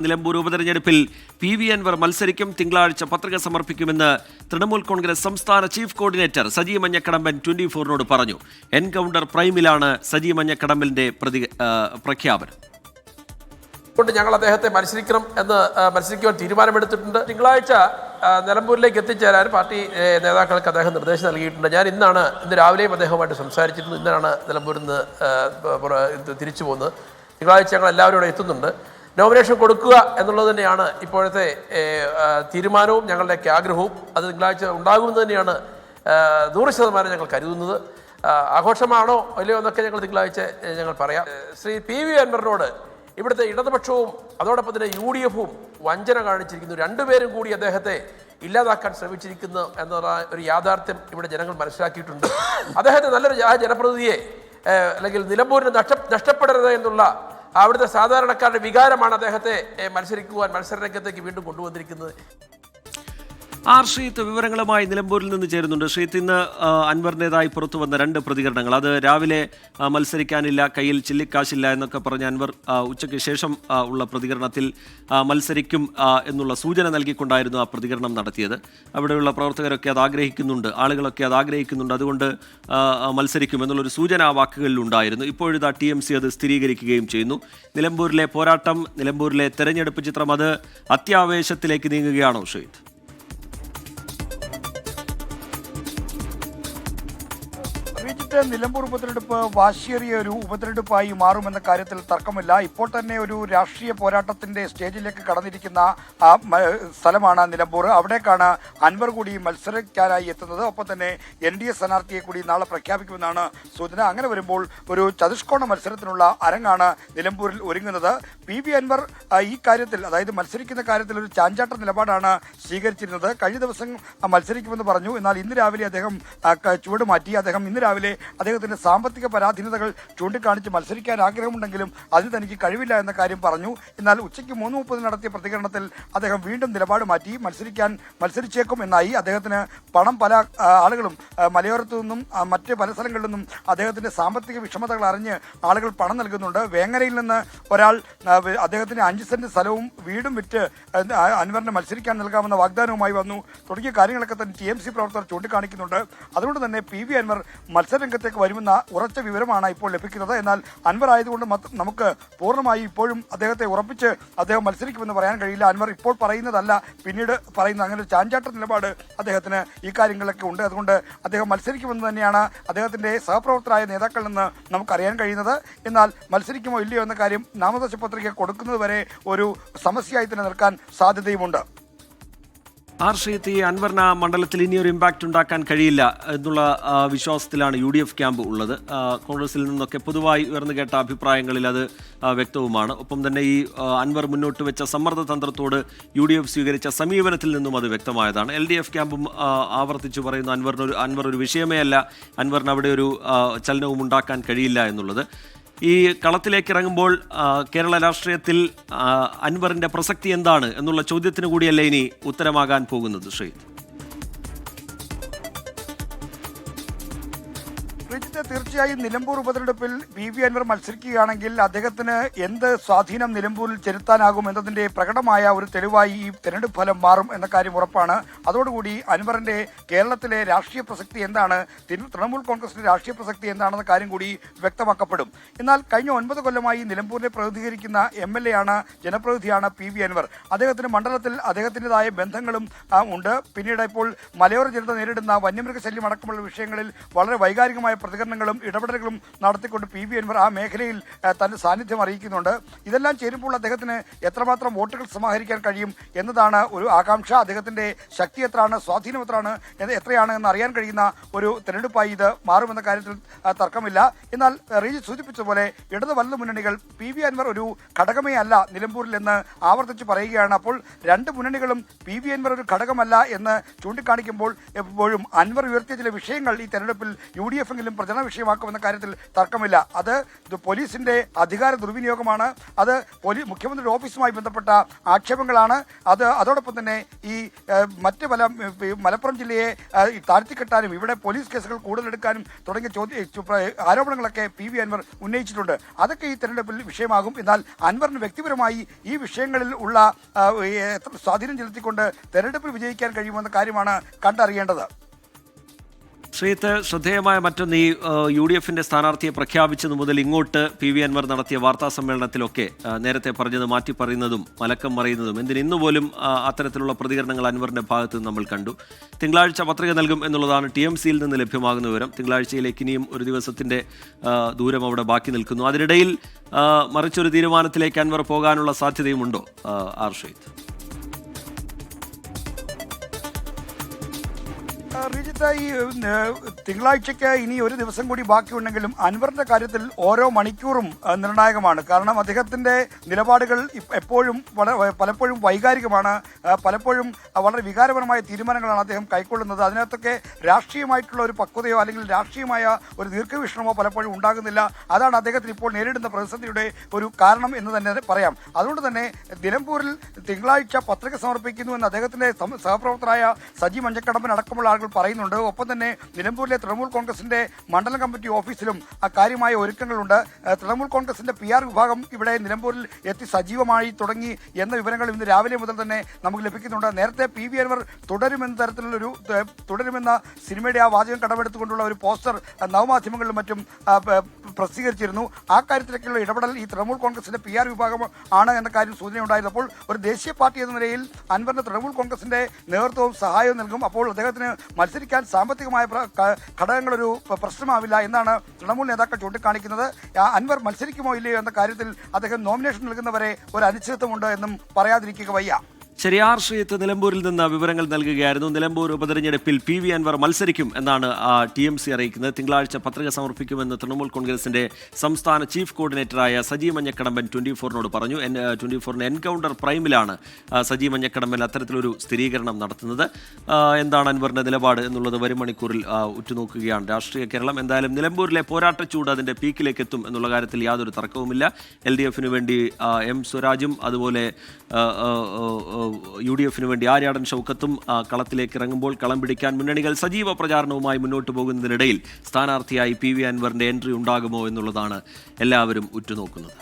നിലമ്പൂർ ഉപതെരഞ്ഞെടുപ്പിൽ പി.വി. അൻവർ മത്സരിക്കും. തിങ്കളാഴ്ച പത്രിക സമർപ്പിക്കുമെന്ന് തൃണമൂൽ കോൺഗ്രസ് സംസ്ഥാന ചീഫ് കോർഡിനേറ്റർ സജി മഞ്ഞക്കടമ്പൻ 24-നോട് പറഞ്ഞു. എൻകൗണ്ടർ പ്രൈമിലാണ് സജി മഞ്ഞക്കടമ്പലിന്റെ പ്രഖ്യാപനം. ഞങ്ങൾ അദ്ദേഹത്തെ മത്സരിക്കുവാൻ തീരുമാനമെടുത്തിട്ടുണ്ട്. തിങ്കളാഴ്ച നിലമ്പൂരിലേക്ക് എത്തിച്ചേരാൻ പാർട്ടി നേതാക്കൾക്ക് അദ്ദേഹം നിർദ്ദേശം നൽകിയിട്ടുണ്ട്. ഞാൻ ഇന്ന് രാവിലെയും അദ്ദേഹവുമായിട്ട് സംസാരിച്ചിരുന്നു. ഇന്നാണ് നിലമ്പൂരിൽ നിന്ന് തിരിച്ചു പോകുന്നത്. തിങ്കളാഴ്ച ഞങ്ങൾ എല്ലാവരും ഇവിടെ എത്തുന്നുണ്ട്. നോമിനേഷൻ കൊടുക്കുക എന്നുള്ളത് തന്നെയാണ് ഇപ്പോഴത്തെ തീരുമാനവും ഞങ്ങളുടെയൊക്കെ ആഗ്രഹവും. അത് തിങ്കളാഴ്ച ഉണ്ടാകുമെന്ന് തന്നെയാണ് 100% ഞങ്ങൾ കരുതുന്നത്. ആഘോഷമാണോ അല്ലയോ എന്നൊക്കെ ഞങ്ങൾ തിങ്കളാഴ്ച പറയാം. ശ്രീ പി.വി. അൻവറിനോട് ഇവിടുത്തെ ഇടതുപക്ഷവും അതോടൊപ്പം തന്നെ UDF-ഉം വഞ്ചന കാണിച്ചിരിക്കുന്നു. രണ്ടുപേരും കൂടി അദ്ദേഹത്തെ ഇല്ലാതാക്കാൻ ശ്രമിച്ചിരിക്കുന്നു എന്നുള്ള ഒരു യാഥാർത്ഥ്യം ഇവിടെ ജനങ്ങൾ മനസ്സിലാക്കിയിട്ടുണ്ട്. അദ്ദേഹത്തെ നല്ലൊരു ജനപ്രതിനിധിയെ അല്ലെങ്കിൽ നിലമ്പൂരിന് നഷ്ടപ്പെടരുത് എന്നുള്ള അവിടുത്തെ സാധാരണക്കാരുടെ വികാരമാണ് അദ്ദേഹത്തെ മത്സരരംഗത്തേക്ക് വീണ്ടും കൊണ്ടുവന്നിരിക്കുന്നത്. ശ്രീത്ത് വിവരങ്ങളുമായി നിലമ്പൂരിൽ നിന്ന് ചേരുന്നുണ്ട്. ശ്രീത്ത്, ഇന്ന് അൻവറിൻ്റെതായി പുറത്തു വന്ന 2 പ്രതികരണങ്ങൾ, അത് രാവിലെ മത്സരിക്കാനില്ല, കയ്യിൽ ചില്ലിക്കാശില്ല എന്നൊക്കെ പറഞ്ഞ അൻവർ ഉച്ചയ്ക്ക് ശേഷം ഉള്ള പ്രതികരണത്തിൽ മത്സരിക്കും എന്നുള്ള സൂചന നൽകിക്കൊണ്ടായിരുന്നു ആ പ്രതികരണം നടത്തിയത്. അവിടെയുള്ള പ്രവർത്തകരൊക്കെ അത് ആഗ്രഹിക്കുന്നുണ്ട്, ആളുകളൊക്കെ അത് ആഗ്രഹിക്കുന്നുണ്ട്, അതുകൊണ്ട് മത്സരിക്കും എന്നുള്ളൊരു സൂചന ആ വാക്കുകളിൽ ഉണ്ടായിരുന്നു. ഇപ്പോഴിതാ TMC അത് സ്ഥിരീകരിക്കുകയും ചെയ്യുന്നു. നിലമ്പൂരിലെ പോരാട്ടം, നിലമ്പൂരിലെ തെരഞ്ഞെടുപ്പ് ചിത്രം അത് അത്യാവേശത്തിലേക്ക് നീങ്ങുകയാണോ ശ്രീത്ത്? നിലമ്പൂർ ഉപതെരഞ്ഞെടുപ്പ് വാശിയേറിയ ഒരു ഉപതെരഞ്ഞെടുപ്പായി മാറുമെന്ന കാര്യത്തിൽ തർക്കമില്ല. ഇപ്പോൾ തന്നെ ഒരു രാഷ്ട്രീയ പോരാട്ടത്തിന്റെ സ്റ്റേജിലേക്ക് കടന്നിരിക്കുന്ന സ്ഥലമാണ് നിലമ്പൂർ. അവിടേക്കാണ് അൻവർ കൂടി മത്സരിക്കാനായി എത്തുന്നത്. ഒപ്പം തന്നെ NDA സ്ഥാനാർത്ഥിയെ കൂടി നാളെ പ്രഖ്യാപിക്കുമെന്നാണ് സൂചന. അങ്ങനെ വരുമ്പോൾ ഒരു ചതുഷ്കോണ മത്സരത്തിനുള്ള അരങ്ങാണ് നിലമ്പൂരിൽ ഒരുങ്ങുന്നത്. പി.വി. അൻവർ ഈ കാര്യത്തിൽ, അതായത് മത്സരിക്കുന്ന കാര്യത്തിൽ ഒരു ചാഞ്ചാട്ട നിലപാടാണ് സ്വീകരിച്ചിരുന്നത്. കഴിഞ്ഞ ദിവസം മത്സരിക്കുമെന്ന് പറഞ്ഞു. എന്നാൽ ഇന്ന് രാവിലെ അദ്ദേഹം ചുവട് മാറ്റി. അദ്ദേഹം ഇന്ന് രാവിലെ അദ്ദേഹത്തിന്റെ സാമ്പത്തിക പരാധീനതകൾ ചൂണ്ടിക്കാണിച്ച് മത്സരിക്കാൻ ആഗ്രഹമുണ്ടെങ്കിലും അതിന് തനിക്ക് കഴിവില്ല എന്ന കാര്യം പറഞ്ഞു. എന്നാൽ ഉച്ചയ്ക്ക് 3:30 നടത്തിയ പ്രതികരണത്തിൽ അദ്ദേഹം വീണ്ടും നിലപാട് മാറ്റി. മത്സരിച്ചേക്കും എന്നായി. അദ്ദേഹത്തിന് പണം പല ആളുകളും മലയോരത്തു നിന്നും മറ്റ് പല സ്ഥലങ്ങളിൽ നിന്നും അദ്ദേഹത്തിന്റെ സാമ്പത്തിക വിഷമതകൾ അറിഞ്ഞ് ആളുകൾ പണം നൽകുന്നുണ്ട്. വേങ്ങരയിൽ നിന്ന് ഒരാൾ അദ്ദേഹത്തിന് 5 സെന്റ് സ്ഥലവും വീടും വിറ്റ് അൻവറിന് മത്സരിക്കാൻ നൽകാമെന്ന വാഗ്ദാനവുമായി വന്നു. തുടങ്ങിയ കാര്യങ്ങളൊക്കെ തന്നെ TMC പ്രവർത്തകർ ചൂണ്ടിക്കാണിക്കുന്നുണ്ട്. അതുകൊണ്ട് തന്നെ പി.വി. അൻവർ മത്സരരംഗത്തേക്ക് വരുമെന്ന ഉറച്ച വിവരമാണ് ഇപ്പോൾ ലഭിക്കുന്നത്. എന്നാൽ അൻവർ ആയതുകൊണ്ട് നമുക്ക് പൂർണ്ണമായി ഇപ്പോഴും അദ്ദേഹത്തെ ഉറപ്പിച്ച് അദ്ദേഹം മത്സരിക്കുമെന്ന് പറയാൻ കഴിയില്ല. അൻവർ ഇപ്പോൾ പറയുന്നതല്ല പിന്നീട് പറയുന്ന അങ്ങനെ ഒരു ചാഞ്ചാട്ട നിലപാട് അദ്ദേഹത്തിന് ഈ കാര്യങ്ങളൊക്കെ ഉണ്ട്. അതുകൊണ്ട് അദ്ദേഹം മത്സരിക്കുമെന്ന് തന്നെയാണ് അദ്ദേഹത്തിന്റെ സഹപ്രവർത്തകരായ നേതാക്കളിൽ നിന്ന് നമുക്കറിയാൻ കഴിയുന്നത്. എന്നാൽ മത്സരിക്കുമോ ഇല്ലയോ എന്ന കാര്യം നാമനിർദ്ദേശ പത്രിക കൊടുക്കുന്നത് വരെ ഒരു സമസ്യയായി തന്നെ നിൽക്കാൻ സാധ്യതയുമുണ്ട്. ശ്രീത്ത്, ഈ അൻവറിന് മണ്ഡലത്തിൽ ഇനിയൊരു ഇമ്പാക്റ്റ് ഉണ്ടാക്കാൻ കഴിയില്ല എന്നുള്ള വിശ്വാസത്തിലാണ് UDF ക്യാമ്പ് ഉള്ളത്. കോൺഗ്രസിൽ നിന്നൊക്കെ പൊതുവായി ഉയർന്നു കേട്ട അഭിപ്രായങ്ങളിൽ അത് വ്യക്തവുമാണ്. ഒപ്പം തന്നെ ഈ അൻവർ മുന്നോട്ട് വെച്ച സമ്മർദ്ദ തന്ത്രത്തോട് UDF സ്വീകരിച്ച സമീപനത്തിൽ നിന്നും അത് വ്യക്തമായതാണ്. LDF ക്യാമ്പും ആവർത്തിച്ചു പറയുന്നു അൻവർ ഒരു വിഷയമേ അല്ല, അൻവറിന് അവിടെ ഒരു ചലനവും ഉണ്ടാക്കാൻ കഴിയില്ല എന്നുള്ളത്. ഈ കളത്തിലേക്ക് ഇറങ്ങുമ്പോൾ കേരള രാഷ്ട്രീയത്തിൽ അൻവറിന്റെ പ്രസക്തി എന്താണ് എന്നുള്ള ചോദ്യത്തിന് കൂടിയല്ലേ ഇനി ഉത്തരമാകാൻ പോകുന്നത് ശ്രീത്ത്? തീർച്ചയായും നിലമ്പൂർ ഉപതെരഞ്ഞെടുപ്പിൽ പി.വി. അൻവർ മത്സരിക്കുകയാണെങ്കിൽ അദ്ദേഹത്തിന് എന്ത് സ്വാധീനം നിലമ്പൂരിൽ ചെലുത്താനാകും എന്നതിന്റെ പ്രകടമായ ഒരു തെളിവായി ഈ തെരഞ്ഞെടുപ്പ് ഫലം മാറും എന്ന കാര്യം ഉറപ്പാണ്. അതോടുകൂടി അൻവറിന്റെ കേരളത്തിലെ രാഷ്ട്രീയ പ്രസക്തി എന്താണ്, തൃണമൂൽ കോൺഗ്രസിന്റെ രാഷ്ട്രീയ പ്രസക്തി എന്താണെന്ന കാര്യം കൂടി വ്യക്തമാക്കപ്പെടും. എന്നാൽ കഴിഞ്ഞ 9 കൊല്ലമായി നിലമ്പൂരിനെ പ്രതിനിധീകരിക്കുന്ന MLA ആണ്, ജനപ്രതിനിധിയാണ് പി.വി. അൻവർ. അദ്ദേഹത്തിന് മണ്ഡലത്തിൽ അദ്ദേഹത്തിൻ്റെതായ ബന്ധങ്ങളും ഉണ്ട്. പിന്നീട് ഇപ്പോൾ മലയോര ജനത നേരിടുന്ന വന്യമൃഗശല്യം അടക്കമുള്ള വിഷയങ്ങളിൽ വളരെ വൈകാരികമായ പ്രതികരണങ്ങളും ഇടപെടലുകളും നടത്തിക്കൊണ്ട് പി.വി. അൻവർ ആ മേഖലയിൽ തന്റെ സാന്നിധ്യം അറിയിക്കുന്നുണ്ട്. ഇതെല്ലാം ചേരുമ്പോൾ അദ്ദേഹത്തിന് എത്രമാത്രം വോട്ടുകൾ സമാഹരിക്കാൻ കഴിയും എന്നതാണ് ഒരു ആകാംക്ഷ. അദ്ദേഹത്തിന്റെ ശക്തി എത്രയാണ്, സ്വാധീനം എത്രയാണ് എന്ന് അറിയാൻ കഴിയുന്ന ഒരു തെരഞ്ഞെടുപ്പായി ഇത് മാറുമെന്ന കാര്യത്തിൽ തർക്കമില്ല. എന്നാൽ റീജി സൂചിപ്പിച്ചതുപോലെ ഇടത് വലതു മുന്നണികൾ പി.വി. അൻവർ ഒരു ഘടകമേ അല്ല നിലമ്പൂരിൽ എന്ന് ആവർത്തിച്ച് പറയുകയാണ്. അപ്പോൾ 2 മുന്നണികളും പി.വി. അൻവർ ഒരു ഘടകമല്ല എന്ന് ചൂണ്ടിക്കാണിക്കുമ്പോൾ എപ്പോഴും അൻവർ ഉയർത്തിയ ചില വിഷയങ്ങൾ ഈ തെരഞ്ഞെടുപ്പിൽ UDF-എങ്കിലും പ്രചരണ വിഷയമായി വിഷയമാക്കുമെന്ന കാര്യത്തിൽ തർക്കമില്ല. അത് പോലീസിന്റെ അധികാര ദുർവിനിയോഗമാണ്. അത് മുഖ്യമന്ത്രിയുടെ ഓഫീസുമായി ബന്ധപ്പെട്ട ആക്ഷേപങ്ങളാണ്. അതോടൊപ്പം തന്നെ ഈ മറ്റ് മലപ്പുറം ജില്ലയെ താഴ്ത്തിക്കെട്ടാനും ഇവിടെ പോലീസ് കേസുകൾ കൂടുതലെടുക്കാനും തുടങ്ങിയ ആരോപണങ്ങളൊക്കെ PV അൻവർ ഉന്നയിച്ചിട്ടുണ്ട്. അതൊക്കെ ഈ തെരഞ്ഞെടുപ്പിൽ വിഷയമാകും. എന്നാൽ അൻവറിന് വ്യക്തിപരമായി ഈ വിഷയങ്ങളിൽ ഉള്ള സ്വാധീനം ചെലുത്തിക്കൊണ്ട് തെരഞ്ഞെടുപ്പിൽ വിജയിക്കാൻ കഴിയുമെന്ന കാര്യമാണ് കണ്ടറിയേണ്ടത്. ശ്രീത്ത്, ശ്രദ്ധേയമായ മറ്റൊന്ന്, ഈ UDF-ന്റെ സ്ഥാനാർത്ഥിയെ പ്രഖ്യാപിച്ചത് മുതൽ ഇങ്ങോട്ട് PV അൻവർ നടത്തിയ വാർത്താ സമ്മേളനത്തിലൊക്കെ നേരത്തെ പറഞ്ഞത് മാറ്റി പറയുന്നതും മലക്കം മറിയുന്നതും, എന്തിന് ഇന്നുപോലും അത്തരത്തിലുള്ള പ്രതികരണങ്ങൾ അൻവറിന്റെ ഭാഗത്ത് നിന്ന് നമ്മൾ കണ്ടു. തിങ്കളാഴ്ച പത്രിക നൽകും എന്നുള്ളതാണ് TMC-യിൽ നിന്ന് ലഭ്യമാകുന്ന വിവരം. തിങ്കളാഴ്ചയിലേക്ക് ഇനിയും ഒരു ദിവസത്തിന്റെ ദൂരം അവിടെ ബാക്കി നിൽക്കുന്നു. അതിനിടയിൽ മറിച്ചൊരു തീരുമാനത്തിലേക്ക് അൻവർ പോകാനുള്ള സാധ്യതയുമുണ്ടോ ശ്രീത്ത്? റിജിത്ത്, ഈ തിങ്കളാഴ്ചയ്ക്ക് ഇനി ഒരു ദിവസം കൂടി ബാക്കിയുണ്ടെങ്കിലും അൻവറിന്റെ കാര്യത്തിൽ ഓരോ മണിക്കൂറും നിർണായകമാണ്. കാരണം അദ്ദേഹത്തിന്റെ നിലപാടുകൾ എപ്പോഴും പലപ്പോഴും വൈകാരികമാണ്. പലപ്പോഴും വളരെ വികാരപരമായ തീരുമാനങ്ങളാണ് അദ്ദേഹം കൈക്കൊള്ളുന്നത്. അതിനകത്തൊക്കെ രാഷ്ട്രീയമായിട്ടുള്ള ഒരു പക്വതയോ അല്ലെങ്കിൽ രാഷ്ട്രീയമായ ഒരു ദീർഘവീക്ഷണമോ പലപ്പോഴും ഉണ്ടാകുന്നില്ല. അതാണ് അദ്ദേഹത്തിന് ഇപ്പോൾ നേരിടുന്ന പ്രതിസന്ധിയുടെ ഒരു കാരണം എന്ന് തന്നെ പറയാം. അതുകൊണ്ട് തന്നെ നിലമ്പൂരിൽ തിങ്കളാഴ്ച പത്രിക സമർപ്പിക്കുന്നുവെന്ന് അദ്ദേഹത്തിന്റെ സഹപ്രവർത്തകരായ സജി മഞ്ഞക്കടമ്പൻ അടക്കമുള്ള ആളുകൾ പറയുന്നുണ്ട്. ഒപ്പം തന്നെ നിലമ്പൂരിലെ തൃണമൂൽ കോൺഗ്രസിന്റെ മണ്ഡലം കമ്മിറ്റി ഓഫീസിലും കാര്യമായ ഒരുക്കങ്ങളുണ്ട്. തൃണമൂൽ കോൺഗ്രസിന്റെ PR വിഭാഗം ഇവിടെ നിലമ്പൂരിൽ എത്തി സജീവമായി തുടങ്ങി എന്ന വിവരങ്ങൾ ഇന്ന് രാവിലെ മുതൽ തന്നെ നമുക്ക് ലഭിക്കുന്നുണ്ട്. നേരത്തെ PV അൻവർ തുടരുമെന്ന സിനിമയുടെ ആ വാചകം കടമെടുത്തുകൊണ്ടുള്ള ഒരു പോസ്റ്റർ നവമാധ്യമങ്ങളിലും മറ്റും പ്രസിദ്ധീകരിച്ചിരുന്നു. ആ കാര്യത്തിലേക്കുള്ള ഇടപെടൽ ഈ തൃണമൂൽ കോൺഗ്രസിന്റെ PR വിഭാഗം ആണ് എന്ന കാര്യം സൂചനയുണ്ടായത്. അപ്പോൾ ഒരു ദേശീയ പാർട്ടി എന്ന നിലയിൽ അൻവറിന് തൃണമൂൽ കോൺഗ്രസിന്റെ നേതൃത്വവും സഹായവും നൽകും. അപ്പോൾ അദ്ദേഹത്തിന് മത്സരിക്കാൻ സാമ്പത്തികമായ ഘടകങ്ങളൊരു പ്രശ്നമാവില്ല എന്നാണ് തൃണമൂൽ നേതാക്കൾ ചൂണ്ടിക്കാണിക്കുന്നത്. അൻവർ മത്സരിക്കുമോ ഇല്ലയോ എന്ന കാര്യത്തിൽ അദ്ദേഹം നോമിനേഷൻ നൽകുന്നവരെ ഒരു അനിശ്ചിതത്വമുണ്ട് എന്നും പറയാതിരിക്കുക വയ്യ. ശരിയാർ ശ്രീത്ത് നിലമ്പൂരിൽ നിന്ന് വിവരങ്ങൾ നൽകുകയായിരുന്നു. നിലമ്പൂർ ഉപതെരഞ്ഞെടുപ്പിൽ PV അൻവർ മത്സരിക്കും എന്നാണ് TMC അറിയിക്കുന്നത്. തിങ്കളാഴ്ച പത്രിക സമർപ്പിക്കുമെന്ന് തൃണമൂൽ കോൺഗ്രസിന്റെ സംസ്ഥാന ചീഫ് കോർഡിനേറ്ററായ സജി മഞ്ഞക്കടമ്പൻ 24-നോട് പറഞ്ഞു. 24-ന് എൻകൗണ്ടർ പ്രൈമിലാണ് സജി മഞ്ഞക്കടമ്പൻ അത്തരത്തിലൊരു സ്ഥിരീകരണം നടത്തുന്നത്. എന്താണ് അൻവറിന്റെ നിലപാട് എന്നുള്ളത് വരും മണിക്കൂറിൽ ഉറ്റുനോക്കുകയാണ് രാഷ്ട്രീയ കേരളം. എന്തായാലും നിലമ്പൂരിലെ പോരാട്ടച്ചൂട് അതിന്റെ പീക്കിലേക്ക് എത്തും എന്നുള്ള കാര്യത്തിൽ യാതൊരു തർക്കവുമില്ല. LDF-ന് വേണ്ടി M സ്വരാജും അതുപോലെ UDF-ന് വേണ്ടി ആര്യാടൻ ഷൗക്കത്തും കളത്തിലേക്ക് ഇറങ്ങുമ്പോൾ കളം പിടിക്കാൻ മുന്നണികൾ സജീവ പ്രചാരണവുമായി മുന്നോട്ട് പോകുന്നതിനിടയിൽ സ്ഥാനാർത്ഥിയായി PV അൻവറിന്റെ എൻട്രി ഉണ്ടാകുമോ എന്നുള്ളതാണ് എല്ലാവരും ഉറ്റുനോക്കുന്നത്.